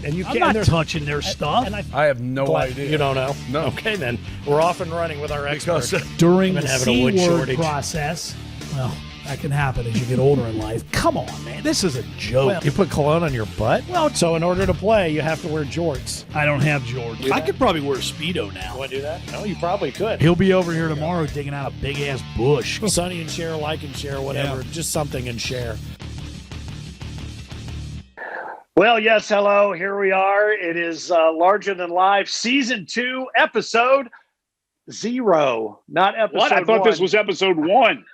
And you I'm can't. not touching their stuff. I have no idea. You don't know? No. Okay, then we're off and running with our experts. During I've the been having a wood C-word shortage. process, well, that can happen as you get older in life. Come on, man. This is a joke. Well, you put cologne on your butt? Well, So in order to play, you have to wear jorts. I don't have George. I could probably wear a Speedo now. Want to do that? No, you probably could. He'll be over here tomorrow digging out a big-ass bush. Sonny and share, like and share, whatever. Yeah. Just something and share. Well, yes, hello. Here we are. It is Larger Than Life, Season 2, Episode 0, not Episode 1. What? I thought this was Episode 1.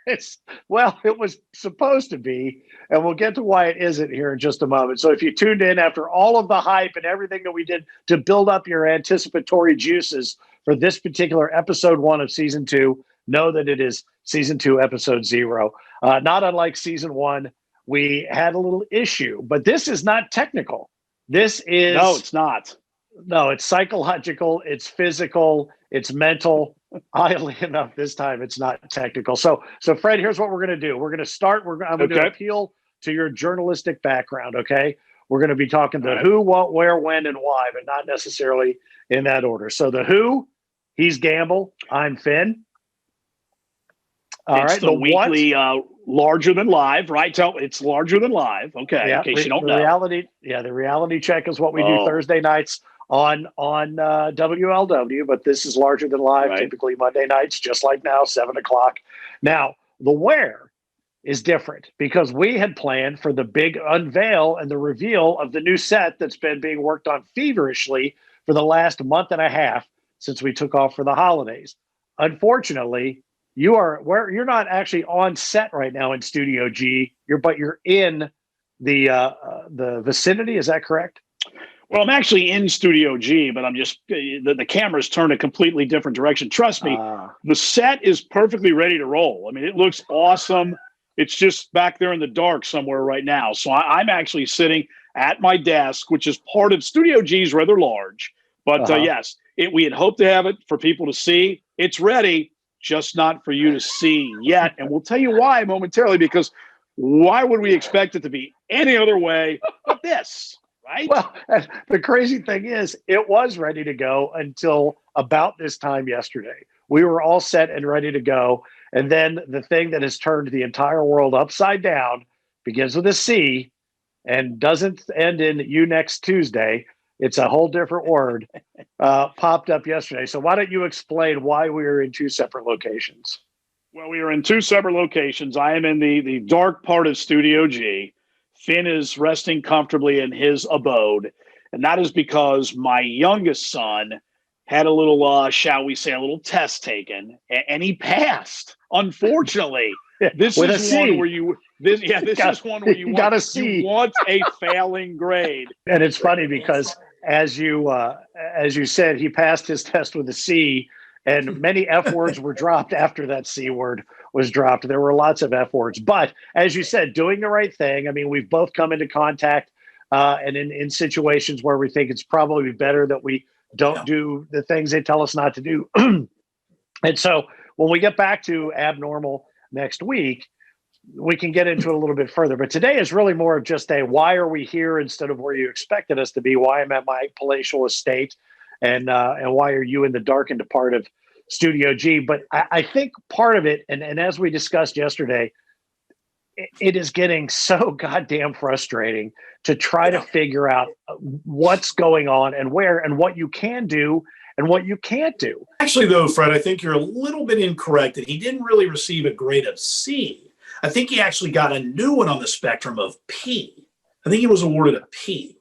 It was supposed to be, and we'll get to why it isn't here in just a moment. So if you tuned in after all of the hype and everything that we did to build up your anticipatory juices for this particular Episode 1 of Season 2, know that it is Season 2, Episode 0. Not unlike Season 1, we had a little issue, but this is not technical. This is... No, it's not. No, it's psychological, it's physical, it's mental. Oddly enough, this time it's not technical. So Fred, here's what we're going to do. We're going to start. I'm going to appeal to your journalistic background. Okay, we're going to be talking the who, what, where, when, and why, but not necessarily in that order. So the who, he's Gamble. I'm Finn. It's the weekly Larger Than Live, right? It's Larger Than Live. Okay, yeah, in case you don't know. The reality check is what we do Thursday nights on WLW, but this is Larger Than Live, right. Typically Monday nights, just like now, 7 o'clock. Now, the where is different because we had planned for the big unveil and the reveal of the new set that's been being worked on feverishly for the last month and a half since we took off for the holidays. Unfortunately, you're not actually on set right now in Studio G, but you're in the vicinity. Is that correct? Well, I'm actually in Studio G, but I'm just the camera's turned a completely different direction. Trust me, the set is perfectly ready to roll. I mean, it looks awesome. It's just back there in the dark somewhere right now. So I'm actually sitting at my desk, which is part of Studio G's rather large. But yes, we had hoped to have it for people to see. It's ready, just not for you to see yet. And we'll tell you why momentarily, because why would we expect it to be any other way but this? Right? Well, the crazy thing is it was ready to go until about this time yesterday. We were all set and ready to go. And then the thing that has turned the entire world upside down begins with a C and doesn't end in you next Tuesday. It's a whole different word popped up yesterday. So why don't you explain why we were in two separate locations? Well, we are in two separate locations. I am in the dark part of Studio G. Finn is resting comfortably in his abode, and that is because my youngest son had a little, shall we say, a little test taken, and he passed. Unfortunately, this is one where you want a failing grade. And it's funny because as you said, he passed his test with a C, and many F words were dropped after that C word was dropped. There were lots of F words, but as you said, doing the right thing. I mean, we've both come into contact and in situations where we think it's probably better that we don't do the things they tell us not to do. And so when we get back to abnormal next week, we can get into it a little bit further. But today is really more of just a why are we here instead of where you expected us to be, why I'm at my palatial estate, and why are you in the darkened part of Studio G. But I think part of it, and as we discussed yesterday, it is getting so goddamn frustrating to try to figure out what's going on and where and what you can do and what you can't do. Actually, though, Fred, I think you're a little bit incorrect that he didn't really receive a grade of C. I think he actually got a new one on the spectrum of P. I think he was awarded a P,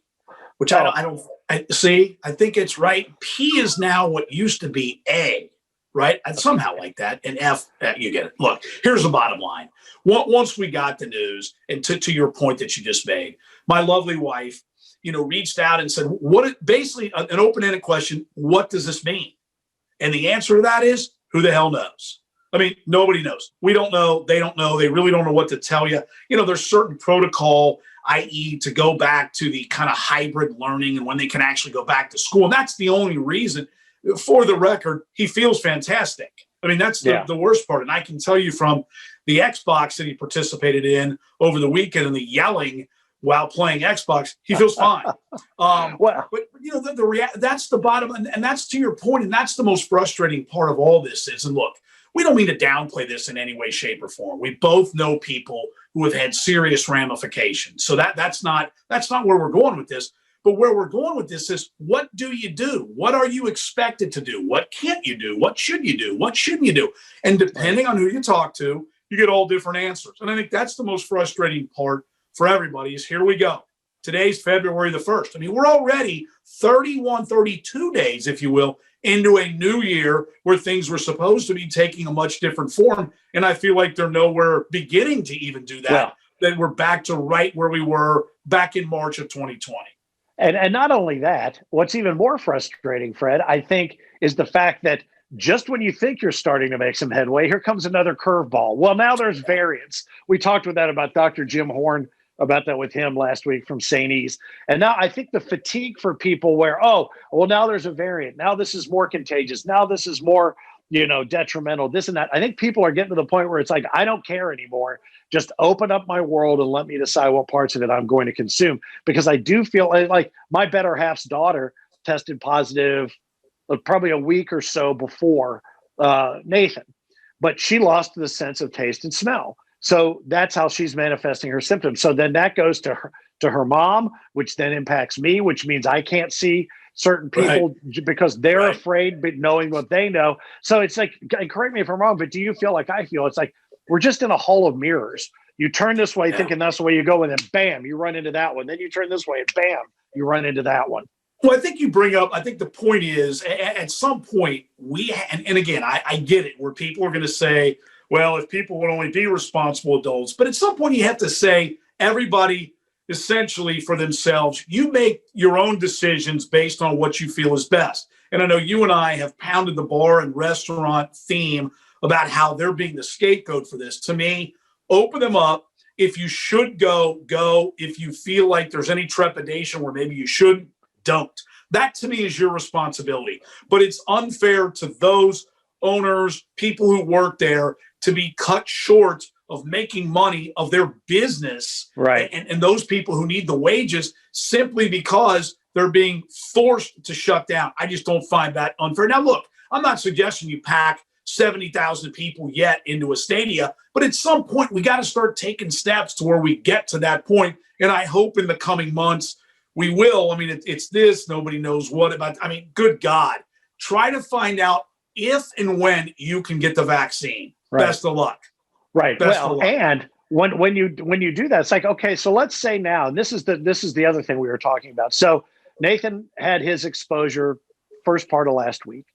which I think it's right. P is now what used to be A. Right? And somehow like that. And F, you get it. Look, here's the bottom line. Once we got the news, and to your point that you just made, my lovely wife, reached out and said, basically an open-ended question, what does this mean? And the answer to that is, who the hell knows? I mean, nobody knows. We don't know. They don't know. They really don't know what to tell you. There's certain protocol, i.e. to go back to the kind of hybrid learning and when they can actually go back to school. And that's the only reason. For the record, he feels fantastic. I mean, that's the worst part. And I can tell you from the Xbox that he participated in over the weekend and the yelling while playing Xbox, he feels fine. Well, But you know, that's the bottom, and that's to your point, and that's the most frustrating part of all this is. And look, we don't mean to downplay this in any way, shape, or form. We both know people who have had serious ramifications. So that's not where we're going with this. But where we're going with this is, what do you do? What are you expected to do? What can't you do? What should you do? What shouldn't you do? And depending on who you talk to, you get all different answers. And I think that's the most frustrating part for everybody is, here we go. Today's February the 1st. I mean, we're already 31, 32 days, if you will, into a new year where things were supposed to be taking a much different form. And I feel like they're nowhere beginning to even do that. Well, then we're back to right where we were back in March of 2020. and not only that, what's even more frustrating, Fred, I think, is the fact that just when you think you're starting to make some headway, here comes another curveball. Well, now there's variants. We talked with that about Dr. Jim Horn, about that with him last week from St. E's. And now I think the fatigue for people where, oh, well, now there's a variant. Now this is more contagious. Now this is more, detrimental, this and that. I think people are getting to the point where it's like, I don't care anymore. Just open up my world and let me decide what parts of it I'm going to consume. Because I do feel like my better half's daughter tested positive probably a week or so before Nathan, but she lost the sense of taste and smell. So that's how she's manifesting her symptoms. So then that goes to her mom, which then impacts me, which means I can't see certain people because they're afraid, but knowing what they know. So it's like, and correct me if I'm wrong, but do you feel like I feel? It's like we're just in a hall of mirrors. You turn this way thinking that's the way you go, and then bam, you run into that one. Then you turn this way and bam, you run into that one. Well, I think you bring up, I think the point is at some point and again, I get it where people are going to say, well, if people would only be responsible adults, but at some point you have to say everybody essentially for themselves, you make your own decisions based on what you feel is best. And I know you and I have pounded the bar and restaurant theme about how they're being the scapegoat for this. To me, open them up. If you should go. If you feel like there's any trepidation where maybe you shouldn't, don't. That to me is your responsibility. But it's unfair to those owners, people who work there, to be cut short of making money of their business, right? And those people who need the wages simply because they're being forced to shut down. I just don't find that unfair. Now, look, I'm not suggesting you pack 70,000 people yet into a stadia, but at some point we got to start taking steps to where we get to that point. And I hope in the coming months we will. I mean, it's this, nobody knows what about. I mean, good God, try to find out if and when you can get the vaccine. Right. Best of luck. Right. Well, and when you do that, it's like, okay, so let's say now, and this is the other thing we were talking about. So Nathan had his exposure first part of last week,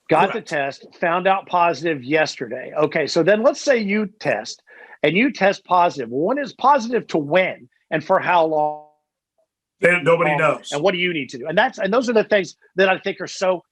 got the test, found out positive yesterday. Okay, so then let's say you test and you test positive. Well, when is positive to when and for how long? Nobody knows. And what do you need to do? And those are the things that I think are so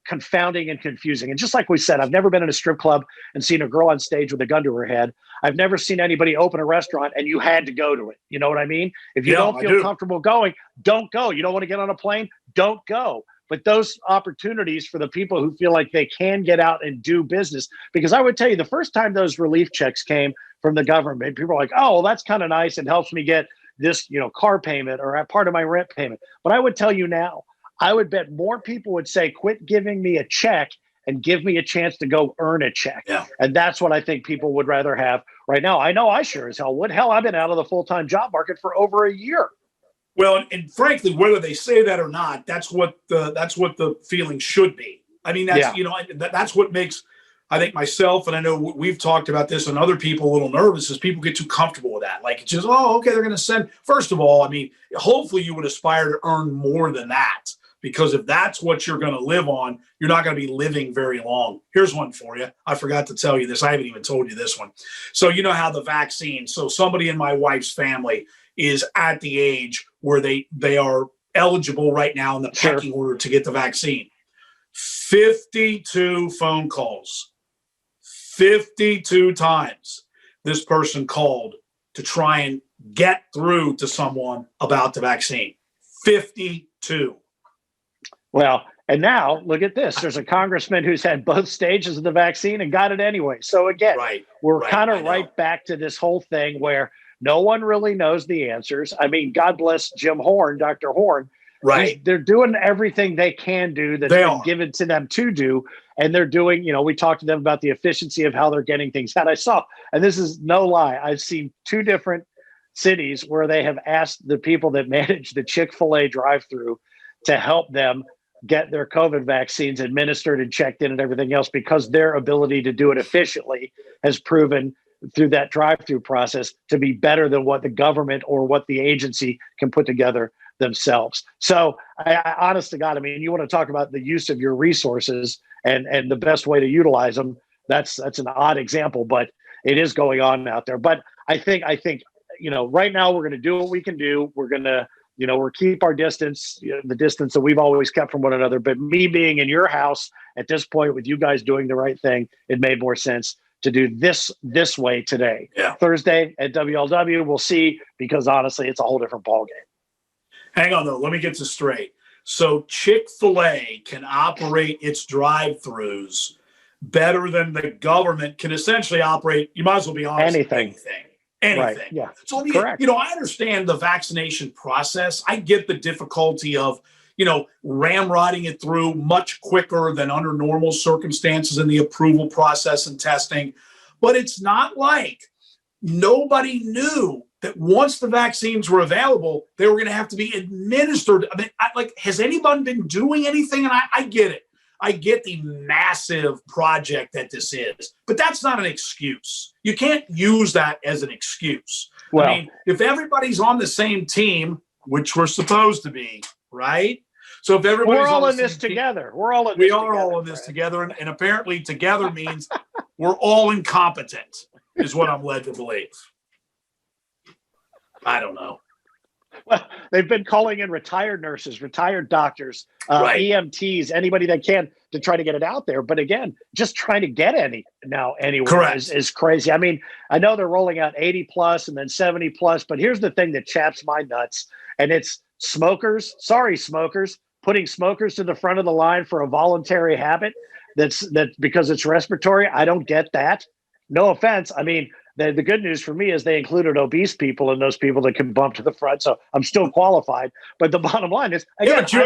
confounding and confusing. And just like we said, I've never been in a strip club and seen a girl on stage with a gun to her head. I've never seen anybody open a restaurant and you had to go to it. You know what I mean? If you don't feel comfortable going, don't go. You don't want to get on a plane, don't go. But those opportunities for the people who feel like they can get out and do business, because I would tell you the first time those relief checks came from the government, people were like, oh, well, that's kind of nice. It helps me get this, car payment or part of my rent payment. But I would tell you now, I would bet more people would say, quit giving me a check and give me a chance to go earn a check. Yeah. And that's what I think people would rather have right now. I know I sure as hell would. Hell, I've been out of the full-time job market for over a year. Well, and frankly, whether they say that or not, that's what the feeling should be. I mean, that's what makes, I think, myself, and I know we've talked about this and other people a little nervous, is people get too comfortable with that. Like, it's just, oh, okay, they're going to send. First of all, I mean, hopefully you would aspire to earn more than that, because if that's what you're going to live on, you're not going to be living very long. Here's one for you. I forgot to tell you this. I haven't even told you this one. So you know how the vaccine, so somebody in my wife's family is at the age where they are eligible right now in the pecking order to get the vaccine. 52 phone calls. 52 times this person called to try and get through to someone about the vaccine. 52. Well, and now look at this. There's a congressman who's had both stages of the vaccine and got it anyway. So again, we're kind of right back to this whole thing where No one really knows the answers. I mean, God bless Jim Horn, Dr. Horn. Right. They're doing everything they can do that's been given to them to do. And they're doing, we talked to them about the efficiency of how they're getting things out. I saw, and this is no lie, I've seen 2 different cities where they have asked the people that manage the Chick-fil-A drive-through to help them get their COVID vaccines administered and checked in and everything else, because their ability to do it efficiently has proven through that drive-through process to be better than what the government or what the agency can put together themselves. So I honest to God, I mean, you want to talk about the use of your resources and the best way to utilize them. That's an odd example, but it is going on out there. But I think, right now we're going to do what we can do. We're going to, we're keep our distance, the distance that we've always kept from one another. But me being in your house at this point with you guys doing the right thing, it made more sense to do this way today. Yeah. Thursday at WLW, we'll see, because honestly, it's a whole different ballgame. Hang on, though. Let me get this straight. So Chick-fil-A can operate its drive-thrus better than the government can essentially operate. You might as well be honest. Anything. Right. Yeah. So, correct. I understand the vaccination process. I get the difficulty of, ramrodding it through much quicker than under normal circumstances in the approval process and testing. But it's not like nobody knew that once the vaccines were available, they were going to have to be administered. I mean, has anyone been doing anything? And I get it. I get the massive project that this is, but that's not an excuse. You can't use that as an excuse. Well, I mean, if everybody's on the same team, which we're supposed to be, right? So if everybody's we're all on in this together. We are all in this together. And apparently together means we're all incompetent, is what I'm led to believe. I don't know. Well, they've been calling in retired nurses, retired doctors, Right. EMTs, anybody that can to try to get it out there. But again, just trying to get anywhere Correct. is crazy. I mean, I know they're rolling out 80 plus and then 70 plus, but here's the thing that chaps my nuts, and it's smokers. Sorry, smokers, putting smokers to the front of the line for a voluntary habit. That's because it's respiratory. I don't get that. No offense. I mean, the good news for me is they included obese people and those people that can bump to the front. So I'm still qualified. But the bottom line is, again, but you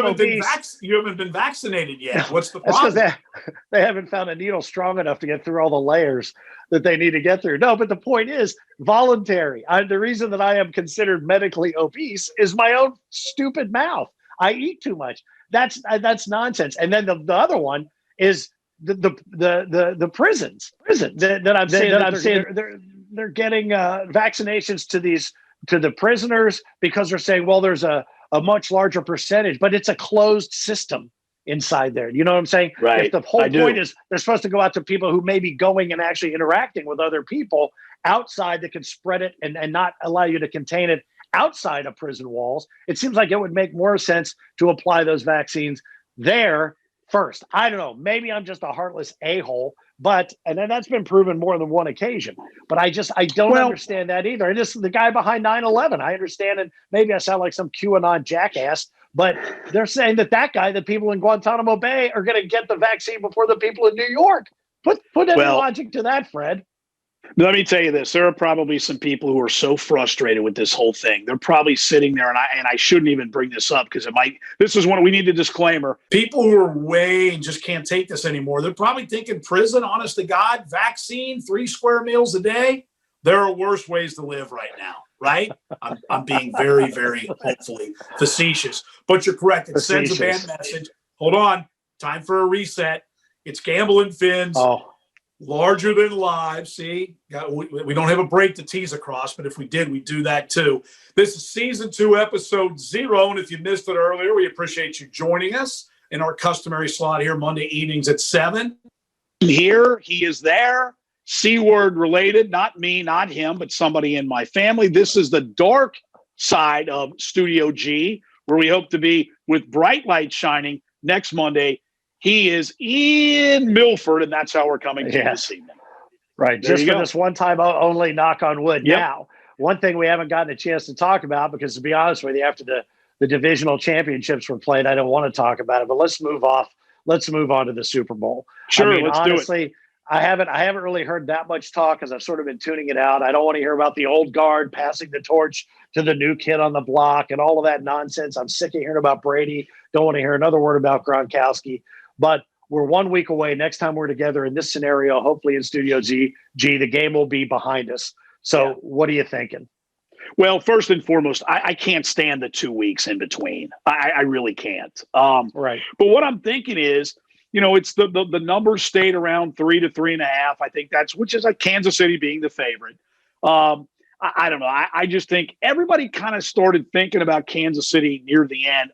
haven't been vaccinated yet. What's the That's problem? because they haven't found a needle strong enough to get through all the layers that they need to get through. No, but the point is voluntary. The reason that I am considered medically obese is my own stupid mouth. I eat too much. That's nonsense. And then the other one is the prisons that I'm saying they're getting vaccinations to the prisoners because they're saying, well, there's a much larger percentage, but it's a closed system inside there. You know what I'm saying? Right. If the whole point is they're supposed to go out to people who may be going and actually interacting with other people outside that can spread it and not allow you to contain it outside of prison walls, it seems like it would make more sense to apply those vaccines there first. I don't know. Maybe I'm just a heartless a-hole, and then that's been proven more than one occasion. But I don't understand that either. And this is the guy behind 9/11. I understand, and maybe I sound like some QAnon jackass, but they're saying that guy, the people in Guantanamo Bay, are going to get the vaccine before the people in New York. Put any logic to that, Fred. Let me tell you this. There are probably some people who are so frustrated with this whole thing. They're probably sitting there, and I shouldn't even bring this up because this is when we need a disclaimer. People who are way just can't take this anymore. They're probably thinking prison, honest to God, vaccine, 3 square meals a day. There are worse ways to live right now, right? I'm being very, very hopefully facetious. But you're correct. It sends a bad message. Hold on. Time for a reset. It's Gambling Fins. Oh. Larger than live. See, we don't have a break to tease across, but if we did, we'd do that too. This is season 2, episode 0. And if you missed it earlier, we appreciate you joining us in our customary slot here Monday evenings at 7. Here, he is there. C-word related, not me, not him, but somebody in my family. This is the dark side of Studio G, where we hope to be with bright light shining next Monday. He is in Milford, and that's how we're coming to this evening. Right. There just for this one time only, knock on wood. Yep. Now, one thing we haven't gotten a chance to talk about, because to be honest with you, after the divisional championships were played, I don't want to talk about it, but let's move on to the Super Bowl. Sure, I mean, let's honestly, do it. I haven't really heard that much talk because I've sort of been tuning it out. I don't want to hear about the old guard passing the torch to the new kid on the block and all of that nonsense. I'm sick of hearing about Brady. Don't want to hear another word about Gronkowski. But we're 1 week away. Next time we're together in this scenario, hopefully in Studio G, the game will be behind us. So what are you thinking? Well, first and foremost, I can't stand the 2 weeks in between. I really can't. Right. But what I'm thinking is, it's the numbers stayed around 3 to 3.5. I think which is like Kansas City being the favorite. I don't know. I just think everybody kind of started thinking about Kansas City near the end.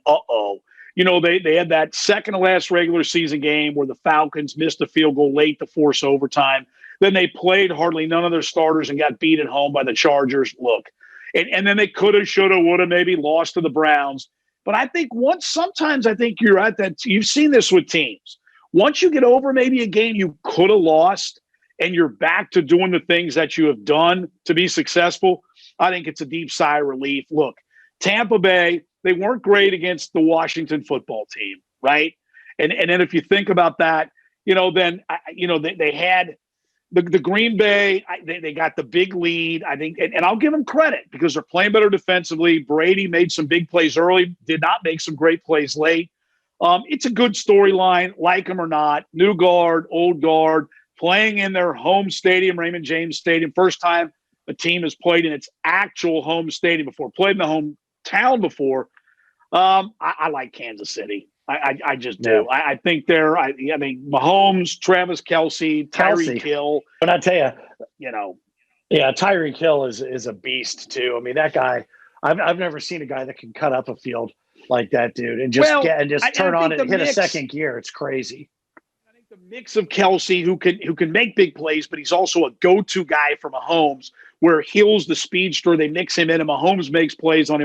They had that second to last regular season game where the Falcons missed a field goal late to force overtime. Then they played hardly none of their starters and got beat at home by the Chargers. Look, and then they could have, should have, would have maybe lost to the Browns. But I think sometimes I think you're at that. You've seen this with teams. Once you get over maybe a game you could have lost and you're back to doing the things that you have done to be successful, I think it's a deep sigh of relief. Look, Tampa Bay, they weren't great against the Washington football team, right? And then if you think about that, then they had the Green Bay. They got the big lead, I think, and I'll give them credit because they're playing better defensively. Brady made some big plays early, did not make some great plays late. It's a good storyline, like them or not. New guard, old guard, playing in their home stadium, Raymond James Stadium. First time a team has played in its actual home stadium before, played in the hometown before. I like Kansas City. I just do. I think I mean, Mahomes, Travis Kelce, Tyreek Hill. But I tell you, yeah, Tyreek Hill is a beast too. I mean, that guy. I've never seen a guy that can cut up a field like that dude and just turn on it and hit a second gear. It's crazy. I think the mix of Kelce, who can make big plays, but he's also a go-to guy for Mahomes, where Hill's the speedster. They mix him in, and Mahomes makes plays on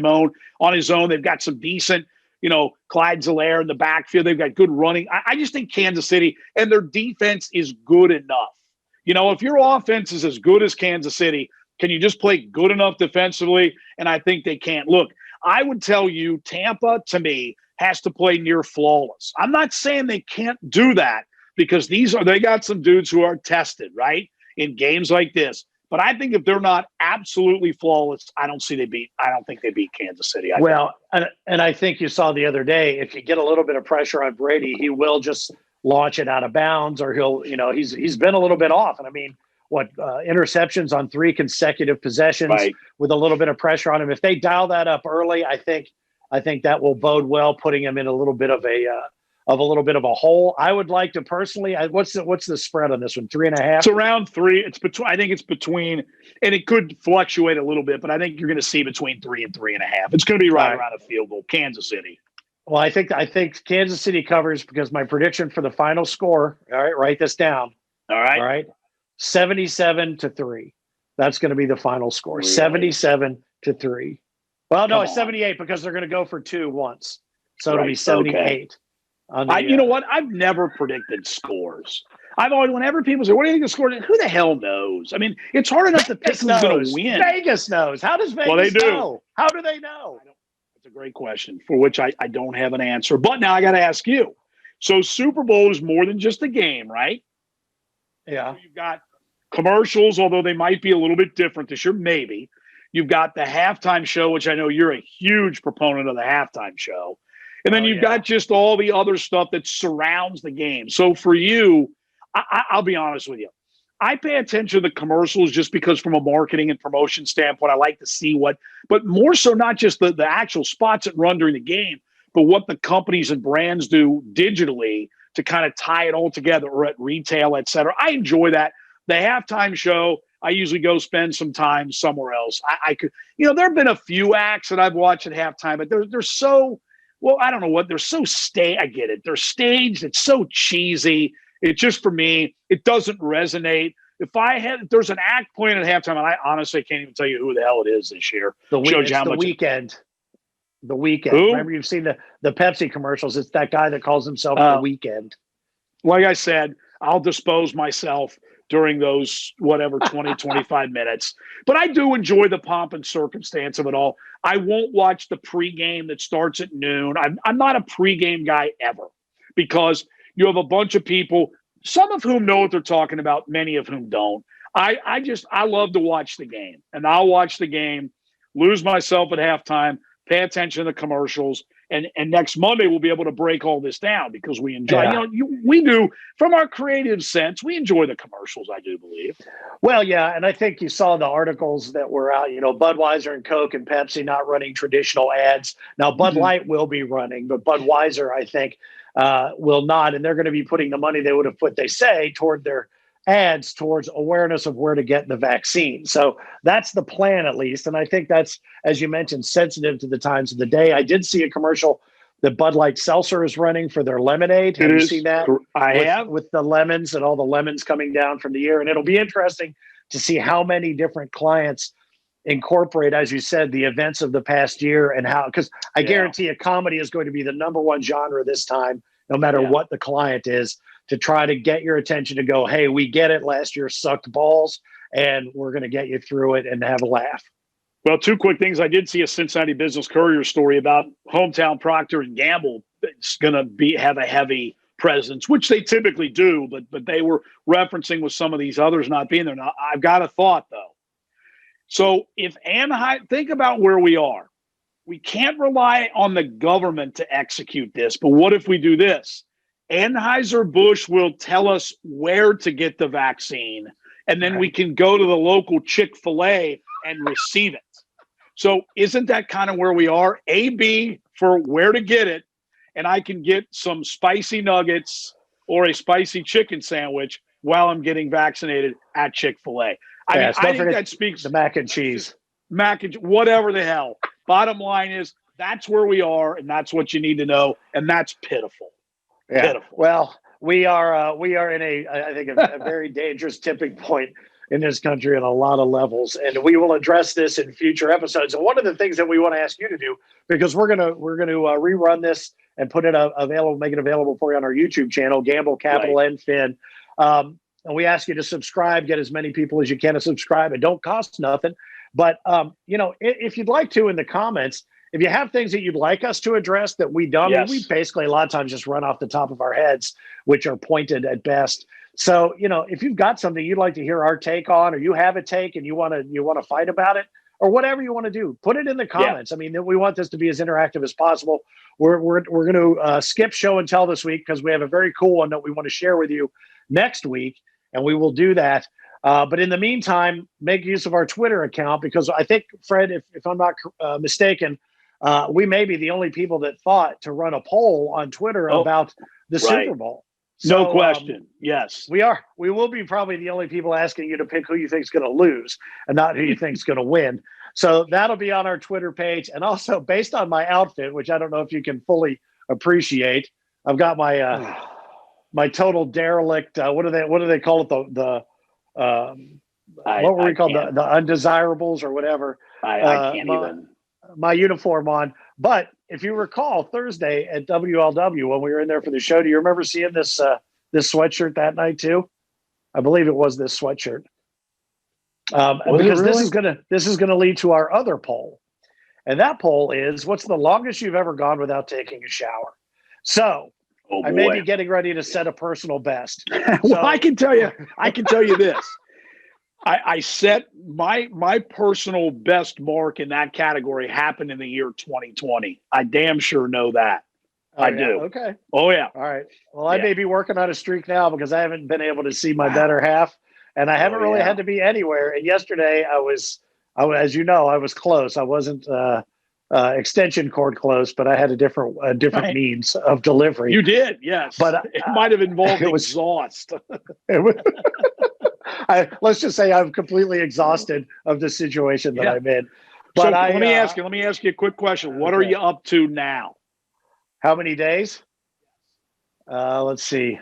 his own. They've got some decent, Clyde Zellaire in the backfield. They've got good running. I just think Kansas City and their defense is good enough. If your offense is as good as Kansas City, can you just play good enough defensively? And I think they can. Look, I would tell you Tampa, to me, has to play near flawless. I'm not saying they can't do that because they got some dudes who are tested, right, in games like this. But I think if they're not absolutely flawless, I don't think they beat Kansas City. And I think you saw the other day, if you get a little bit of pressure on Brady, he will just launch it out of bounds, or he's been a little bit off. And I mean, interceptions on 3 consecutive possessions, right, with a little bit of pressure on him. If they dial that up early, I think that will bode well, putting him in a little bit of a hole. I would like to personally. What's the spread on this one? 3.5. It's around 3. I think it's between, and it could fluctuate a little bit, but I think you're going to see between 3 and 3.5. It's going to be right around a field goal. Kansas City. Well, I think Kansas City covers because my prediction for the final score. All right, write this down. All right. 77-3. That's going to be the final score. Really? 77-3. Well, no, it's 78 because they're going to go for 2 once. So it'll be 78. Okay. You know what? I've never predicted scores. I've always, whenever people say, what do you think the score is? Who the hell knows? I mean, it's hard enough to pick who's going to win. Vegas knows. How does Vegas know? How do they know? That's a great question for which I don't have an answer. But now I got to ask you. So Super Bowl is more than just a game, right? Yeah. So you've got commercials, although they might be a little bit different this year, maybe. You've got the halftime show, which I know you're a huge proponent of the halftime show. And then you've got just all the other stuff that surrounds the game. So for you, I'll be honest with you. I pay attention to the commercials just because from a marketing and promotion standpoint, I like to see but more so not just the actual spots that run during the game, but what the companies and brands do digitally to kind of tie it all together, or at retail, et cetera. I enjoy that. The halftime show, I usually go spend some time somewhere else. I could, there have been a few acts that I've watched at halftime, but they're so, well, I don't know what, they're so I get it. They're staged. It's so cheesy. It just, for me, it doesn't resonate. If there's an act playing at halftime, and I honestly can't even tell you who the hell it is this year. The Weeknd. The Weeknd. Who? Remember, you've seen the Pepsi commercials. It's that guy that calls himself The Weeknd. Like I said, I'll dispose myself during those 20, 25 minutes. But I do enjoy the pomp and circumstance of it all. I won't watch the pregame that starts at noon. I'm not a pregame guy ever because you have a bunch of people some of whom know what they're talking about, many of whom don't. I love to watch the game, and I'll watch the game, lose myself at halftime, pay attention to the commercials, and next Monday we'll be able to break all this down because we enjoy. Yeah. We do from our creative sense. We enjoy the commercials. I do believe. Well, yeah, and I think you saw the articles that were out. Budweiser and Coke and Pepsi not running traditional ads. Now, Bud Light will be running, but Budweiser, I think, will not, and they're going to be putting the money they would have put, they say, toward their ads towards awareness of where to get the vaccine. So that's the plan, at least. And I think that's, as you mentioned, sensitive to the times of the day. I did see a commercial that Bud Light Seltzer is running for their lemonade. Have you seen that? I have. With the lemons and all the lemons coming down from the air. And it'll be interesting to see how many different clients incorporate, as you said, the events of the past year and how, because I guarantee a comedy is going to be the number one genre this time, no matter what the client is, to try to get your attention to go, hey, we get it. Last year sucked balls, and we're going to get you through it and have a laugh. Well, two quick things. I did see a Cincinnati Business Courier story about hometown Procter and Gamble. It's going to have a heavy presence, which they typically do, but they were referencing with some of these others not being there. Now, I've got a thought, though. So if Anaheim, think about where we are. We can't rely on the government to execute this, but what if we do this? Anheuser-Busch will tell us where to get the vaccine, and then we can go to the local Chick-fil-A and receive it. So isn't that kind of where we are? A-B for where to get it, and I can get some spicy nuggets or a spicy chicken sandwich while I'm getting vaccinated at Chick-fil-A. I think that speaks the mac and cheese. Whatever the hell. Bottom line is that's where we are, and that's what you need to know, and that's pitiful. Yeah. Pitiful. Well, we are in I think a very dangerous tipping point in this country on a lot of levels, and we will address this in future episodes. And one of the things that we want to ask you to do, because we're gonna rerun this and put it available, make it available for you on our YouTube channel, Gamble Capital and Fin. And we ask you to subscribe, get as many people as you can to subscribe. It don't cost nothing. But, if you'd like to, in the comments, if you have things that you'd like us to address that we don't, I mean, we basically a lot of times just run off the top of our heads, which are pointed at best. So, if you've got something you'd like to hear our take on, or you have a take and you want to fight about it, or whatever you want to do, put it in the comments. I mean, we want this to be as interactive as possible. We're going to skip show and tell this week because we have a very cool one that we want to share with you next week, and we will do that. But in the meantime, make use of our Twitter account, because I think, Fred, if I'm not mistaken, we may be the only people that thought to run a poll on Twitter about the Super Bowl. So, no question. Yes, we are. We will be probably the only people asking you to pick who you think is going to lose and not who you think is going to win. So that'll be on our Twitter page. And also, based on my outfit, which I don't know if you can fully appreciate, I've got my my total derelict. What do they call it? What were we called? The undesirables or whatever. I can't even. My uniform on. But if you recall, Thursday at WLW when we were in there for the show, do you remember seeing this sweatshirt that night too? I believe it was this sweatshirt. Because this is gonna lead to our other poll, and that poll is: what's the longest you've ever gone without taking a shower? So I may be getting ready to set a personal best. Well, I can tell you this. I set my personal best mark in that category happened in the year 2020. I damn sure know that. I do. Okay. Oh yeah. All right. Well, I may be working on a streak now because I haven't been able to see my better half, and I haven't really had to be anywhere. And yesterday I was, as you know, I was close. I wasn't extension cord close, but I had a different means of delivery. You did, yes. But it might have involved exhaust. Let's just say I'm completely exhausted of the situation that I'm in. But so let me ask you a quick question. What are you up to now? How many days? Let's see.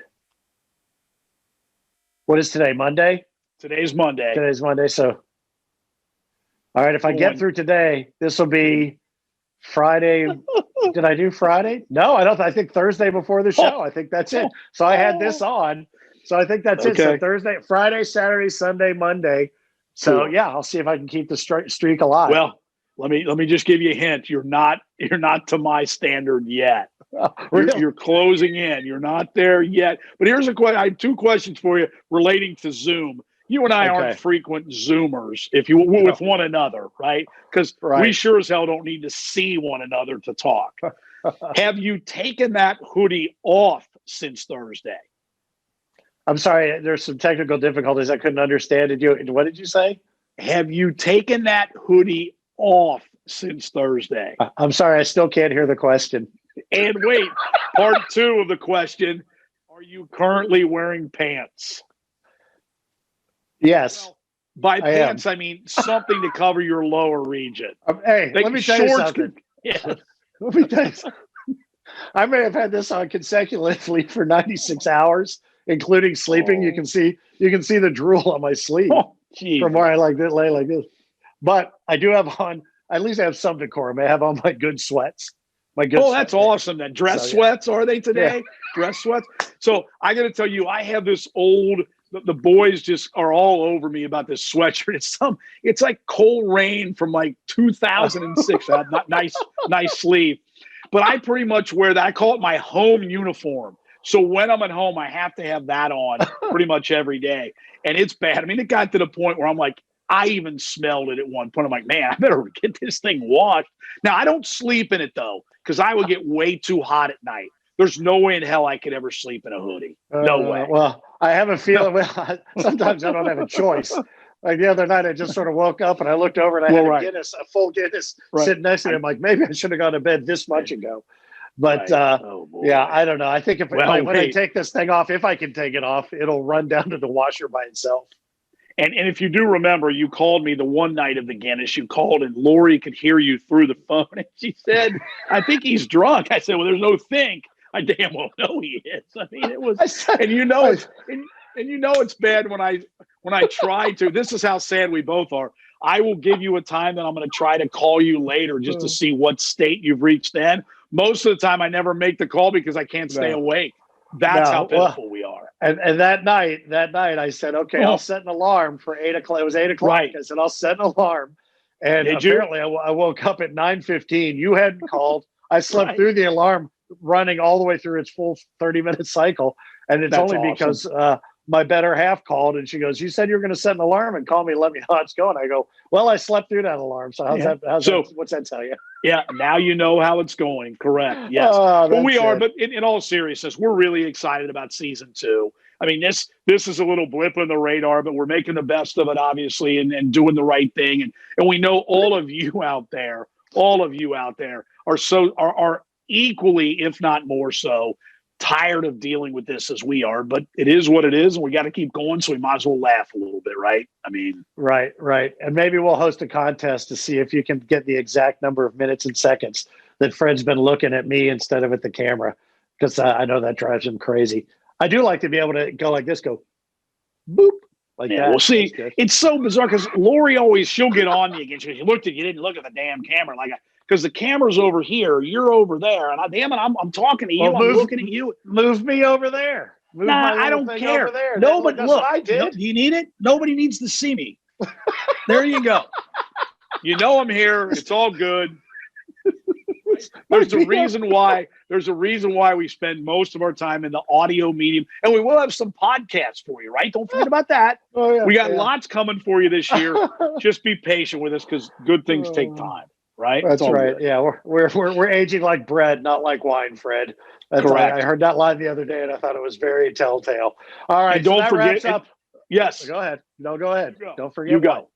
What is today? Monday? Today's Monday. So, all right. If I get through today, this will be Friday. Did I do Friday? No, I don't. I think Thursday before the show. I think that's it. So I had this on. So I think that's it. So Thursday, Friday, Saturday, Sunday, Monday. So I'll see if I can keep the streak alive. Well, let me just give you a hint. You're not to my standard yet. You're closing in. You're not there yet. But here's a question. I have two questions for you relating to Zoom. You and I aren't frequent Zoomers, with one another, right? Because we sure as hell don't need to see one another to talk. Have you taken that hoodie off since Thursday? I'm sorry, there's some technical difficulties. I couldn't understand. What did you say? Have you taken that hoodie off since Thursday? I'm sorry, I still can't hear the question. And wait, part two of the question, are you currently wearing pants? Yes. Well, by pants, I mean something to cover your lower region. Hey, let me tell you something. Let me tell you something. I may have had this on consecutively for 96 hours, including sleeping. You can see the drool on my sleeve from where I lay like this. But I do have on, at least I have some decorum. I have on my good sweats. That's awesome. Then dress sweats, are they today? Yeah. Dress sweats. So I got to tell you, I have this old. The boys just are all over me about this sweatshirt. It's like Cold Rain from like 2006. nice sleeve. But I pretty much wear that. I call it my home uniform. So when I'm at home, I have to have that on pretty much every day. And it's bad. I mean, it got to the point where I'm like, I even smelled it at one point. I'm like, man, I better get this thing washed. Now, I don't sleep in it, though, because I would get way too hot at night. There's no way in hell I could ever sleep in a hoodie. No way. Well, I have a feeling. Well, sometimes I don't have a choice. Like the other night, I just sort of woke up and I looked over and I had a full Guinness sitting next to me. I'm like, maybe I should have gone to bed this much ago. But I don't know. I think when I take this thing off, if I can take it off, it'll run down to the washer by itself. And if you do remember, you called me the one night of the Guinness. You called and Lori could hear you through the phone. And she said, I think he's drunk. I said, well, there's no think. I damn well know he is. I mean, it was, and it's bad when I try to. This is how sad we both are. I will give you a time that I'm going to try to call you later just to see what state you've reached. Then most of the time, I never make the call because I can't stay awake. That's how pitiful we are. And that night, I said, okay, I'll set an alarm for 8 o'clock. It was 8 o'clock. Right. I said, I'll set an alarm. And apparently, I woke up at 9:15. You hadn't called. I slept through the alarm running all the way through its full 30-minute cycle. And it's because my better half called and she goes, you said you were going to set an alarm and call me and let me know how it's going. I go, well, I slept through that alarm. So what's that tell you? Yeah. Now you know how it's going. Correct. Yes. But we are, but in all seriousness, we're really excited about season 2. I mean, this is a little blip on the radar, but we're making the best of it, obviously, and doing the right thing. And we know all of you out there are equally, if not more so, tired of dealing with this as we are, but it is what it is, and we got to keep going, so we might as well laugh a little bit, right? I mean, right. And maybe we'll host a contest to see if you can get the exact number of minutes and seconds that Fred's been looking at me instead of at the camera, because I know that drives him crazy. I do like to be able to go like this, go boop, like that. We'll see. It's so bizarre because Lori she'll get on me again. She goes, you didn't look at the damn camera, because the camera's over here, you're over there, and I'm talking to you. I'm looking at you. Move me over there. I don't care. Over there. No, but look, I did. Do you need it? Nobody needs to see me. There you go. You know I'm here. It's all good. There's a reason why we spend most of our time in the audio medium, and we will have some podcasts for you, right? Don't forget about that. Oh, yeah, we got lots coming for you this year. Just be patient with us because good things take time. Right. That's right. Good. Yeah, we're aging like bread, not like wine, Fred. That's correct. I heard that line the other day, and I thought it was very telltale. All right, and don't forget. Yes. Go ahead. No, go ahead. Don't forget. You go.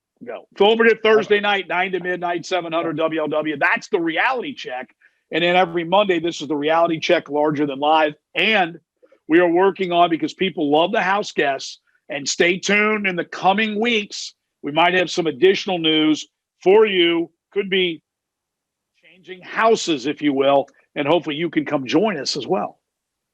Don't forget Thursday night, 9 to midnight, 700 WLW. That's the reality check. And then every Monday, this is the reality check larger than live. And we are working on, because people love the house guests, and stay tuned in the coming weeks. We might have some additional news for you. Could be changing houses, if you will, and hopefully you can come join us as well.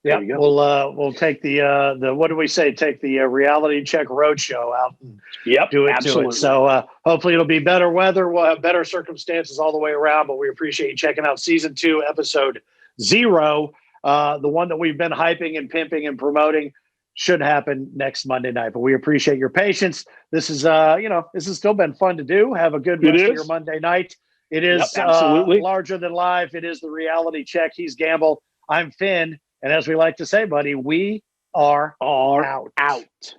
Yeah, we'll take the what do we say? Take the reality check roadshow out and do it to it. So hopefully it'll be better weather. We'll have better circumstances all the way around. But we appreciate you checking out season 2, episode 0, the one that we've been hyping and pimping and promoting. Should happen next Monday night. But we appreciate your patience. This is this has still been fun to do. Have a good rest of your Monday night. It is absolutely larger than life. It is the reality check. He's Gamble. I'm Finn. And as we like to say, buddy, we are Are out. out.